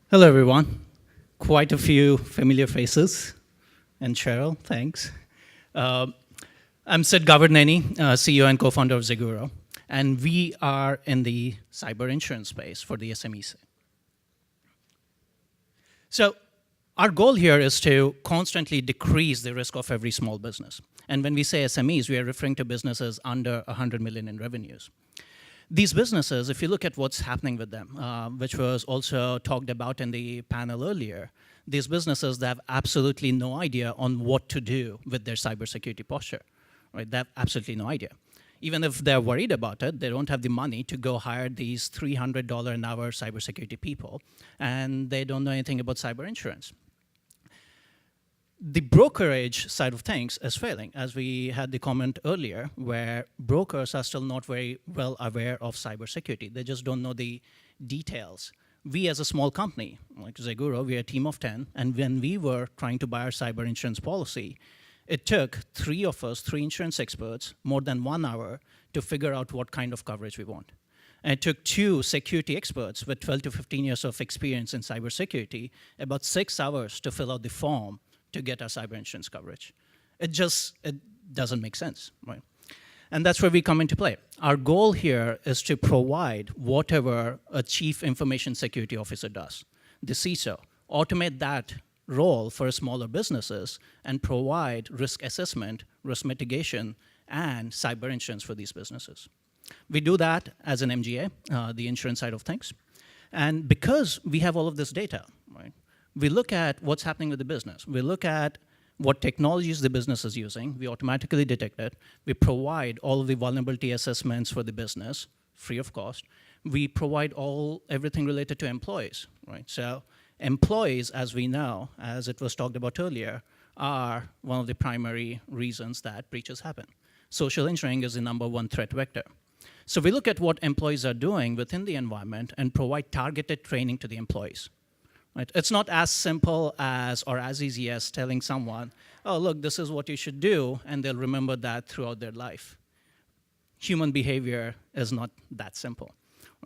Hello, everyone. Quite a few familiar faces. And Cheryl, thanks. Uh, I'm Sid Governani, CEO and co-founder of Zeguro. And we are in the cyber insurance space for the SMEs. So our goal here is to constantly decrease the risk of every small business. And when we say SMEs, we are referring to businesses under 100 million in revenues. These businesses, if you look at what's happening with them, which was also talked about in the panel earlier, these businesses, they have absolutely no idea on what to do with their cybersecurity posture, right? They have absolutely no idea. Even if they're worried about it, they don't have the money to go hire these $300 an hour cybersecurity people, and they don't know anything about cyber insurance. The brokerage side of things is failing, as we had the comment earlier, where brokers are still not very well aware of cybersecurity. They just don't know the details. We, as a small company, like Zeguro, we're a team of 10, and when we were trying to buy our cyber insurance policy, it took three of us, three insurance experts, more than 1 hour to figure out what kind of coverage we want. And it took two security experts with 12 to 15 years of experience in cybersecurity about 6 hours to fill out the form to get our cyber insurance coverage. It doesn't make sense, right? And that's where we come into play. Our goal here is to provide whatever a chief information security officer does, the CISO, automate that role for smaller businesses and provide risk assessment, risk mitigation, and cyber insurance for these businesses. We do that as an MGA, the insurance side of things. And because we have all of this data, right, we look at what's happening with the business. We look at what technologies the business is using. We automatically detect it. We provide all of the vulnerability assessments for the business, free of cost. We provide everything related to employees, right? So employees, as we know, as it was talked about earlier, are one of the primary reasons that breaches happen. Social engineering is the #1 threat vector. So we look at what employees are doing within the environment and provide targeted training to the employees. Right? It's not as simple as or as easy as telling someone, oh, look, this is what you should do, and they'll remember that throughout their life. Human behavior is not that simple.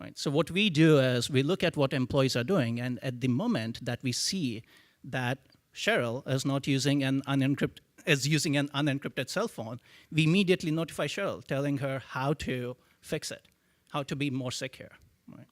Right? So what we do is we look at what employees are doing, and at the moment that we see that Cheryl is not using using an unencrypted cell phone, we immediately notify Cheryl, telling her how to fix it, how to be more secure. Right?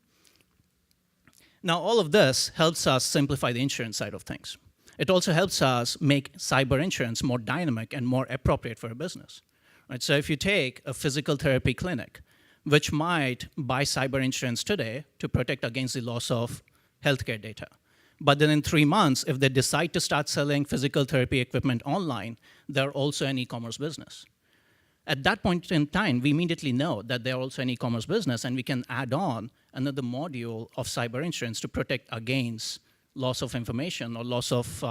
Now, all of this helps us simplify the insurance side of things. It also helps us make cyber insurance more dynamic and more appropriate for a business. Right? So if you take a physical therapy clinic, which might buy cyber insurance today to protect against the loss of healthcare data, but then in 3 months, if they decide to start selling physical therapy equipment online, they're also an e-commerce business. At that point in time, we immediately know that they're also an e-commerce business, and we can add on another module of cyber insurance to protect against loss of information or loss of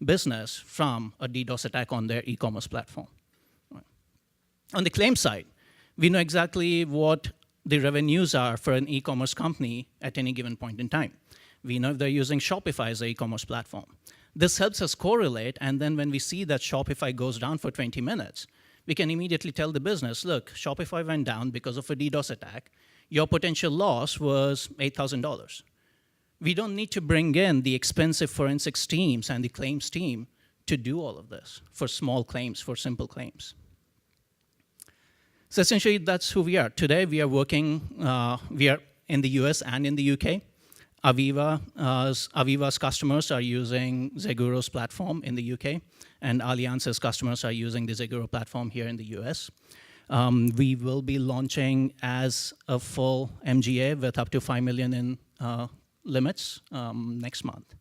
business from a DDoS attack on their e-commerce platform. Right. On the claim side, we know exactly what the revenues are for an e-commerce company at any given point in time. We know if they're using Shopify as an e-commerce platform. This helps us correlate, and then when we see that Shopify goes down for 20 minutes, we can immediately tell the business, look, Shopify went down because of a DDoS attack. Your potential loss was $8,000. We don't need to bring in the expensive forensics teams and the claims team to do all of this for small claims, for simple claims. So essentially, that's who we are. Today, we are working, we are in the US and in the UK. Aviva's customers are using Zeguro's platform in the UK, and Allianz's customers are using the Zeguro platform here in the US. We will be launching as a full MGA with up to 5 million in limits next month.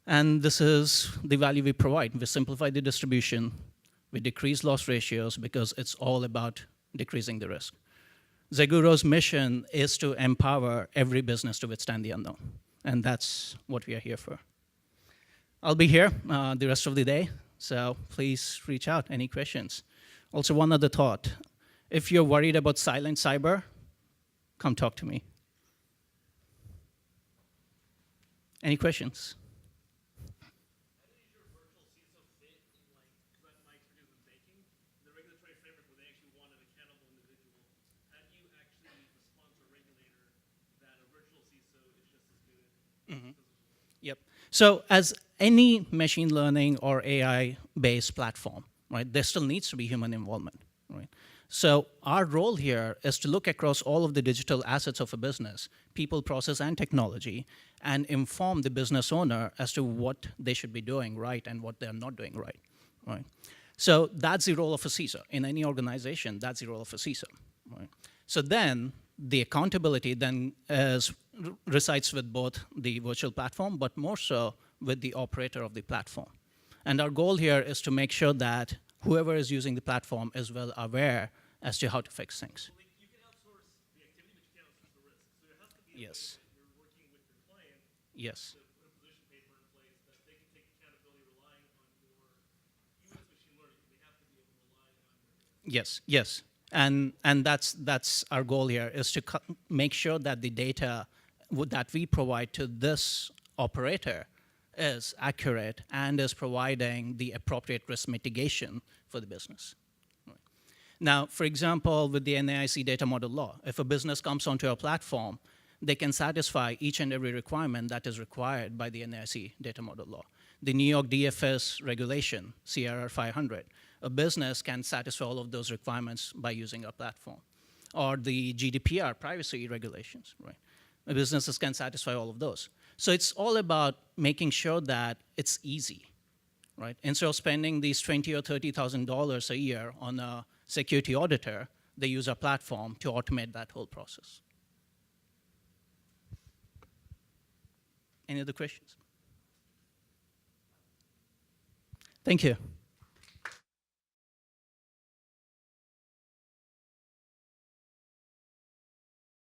And this is the value we provide. We simplify the distribution, we decrease loss ratios because it's all about decreasing the risk. Zeguro's mission is to empower every business to withstand the unknown, and that's what we are here for. I'll be here the rest of the day, so please reach out, any questions. Also, one other thought. If you're worried about silent cyber, come talk to me. Any questions? How do you actually respond to a regulator that a virtual CISO is just as good Yep. So as any machine learning or AI-based platform, right, there still needs to be human involvement, right? So our role here is to look across all of the digital assets of a business, people, process, and technology, and inform the business owner as to what they should be doing right and what they're not doing right, right? So that's the role of a CISO. In any organization, that's the role of a CISO, right? So then the accountability then resides with both the virtual platform, but more so with the operator of the platform. And our goal here is to make sure that whoever is using the platform is well aware as to how to fix things. So you can outsource the activity, but you can't outsource the risk. So there has to be a Yes. way that you're working with your client Yes. to put a position paper in place that they can take accountability relying on your, even as machine learning, they have to be able to rely on your. Yes, yes. And that's our goal here, is to make sure that the data that we provide to this operator is accurate and is providing the appropriate risk mitigation for the business. Now, for example, with the NAIC data model law, if a business comes onto our platform, they can satisfy each and every requirement that is required by the NAIC data model law. The New York DFS regulation, CRR 500, a business can satisfy all of those requirements by using our platform. Or the GDPR privacy regulations, right? Businesses can satisfy all of those. So it's all about making sure that it's easy, right? Instead of spending these $20,000 or $30,000 a year on a security auditor, they use our platform to automate that whole process. Any other questions? Thank you.